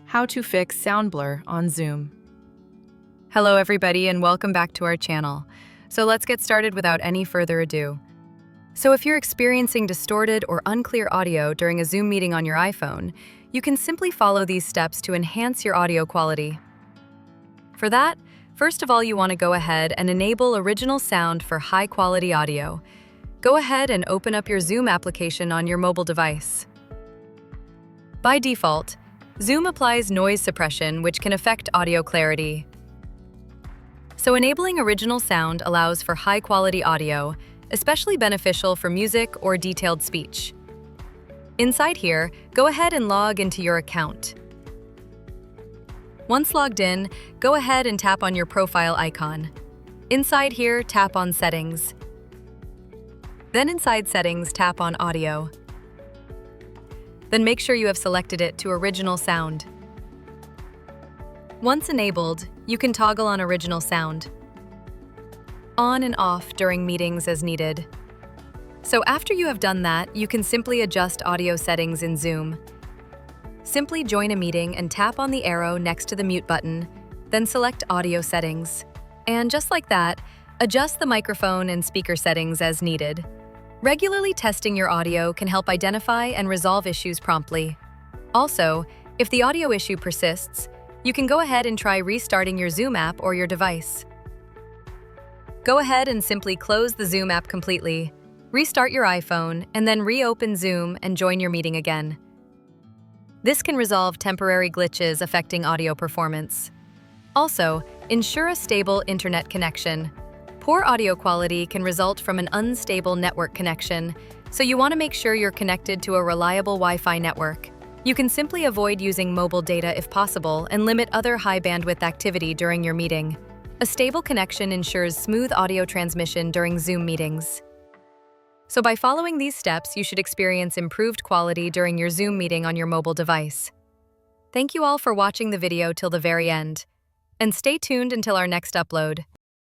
How to fix sound blur on Zoom. Hello everybody and welcome back to our channel. So let's get started without any further ado. So if you're experiencing distorted or unclear audio during a Zoom meeting on your iPhone, you can simply follow these steps to enhance your audio quality. For that, first of all, you want to go ahead and enable original sound for high-quality audio. Go ahead and open up your Zoom application on your mobile device. By default, Zoom applies noise suppression, which can affect audio clarity. So enabling original sound allows for high-quality audio, especially beneficial for music or detailed speech. Inside here, go ahead and log into your account. Once logged in, go ahead and tap on your profile icon. Inside here, tap on Settings. Then inside Settings, tap on Audio. Then make sure you have selected it to Original Sound. Once enabled, you can toggle on Original Sound on and off during meetings as needed. So after you have done that, you can simply adjust audio settings in Zoom. Simply join a meeting and tap on the arrow next to the mute button, then select Audio Settings. And just like that, adjust the microphone and speaker settings as needed. Regularly testing your audio can help identify and resolve issues promptly. Also, if the audio issue persists, you can go ahead and try restarting your Zoom app or your device. Go ahead and simply close the Zoom app completely, restart your iPhone, and then reopen Zoom and join your meeting again. This can resolve temporary glitches affecting audio performance. Also, ensure a stable internet connection. Poor audio quality can result from an unstable network connection, so you want to make sure you're connected to a reliable Wi-Fi network. You can simply avoid using mobile data if possible and limit other high-bandwidth activity during your meeting. A stable connection ensures smooth audio transmission during Zoom meetings. So by following these steps, you should experience improved quality during your Zoom meeting on your mobile device. Thank you all for watching the video till the very end, and stay tuned until our next upload.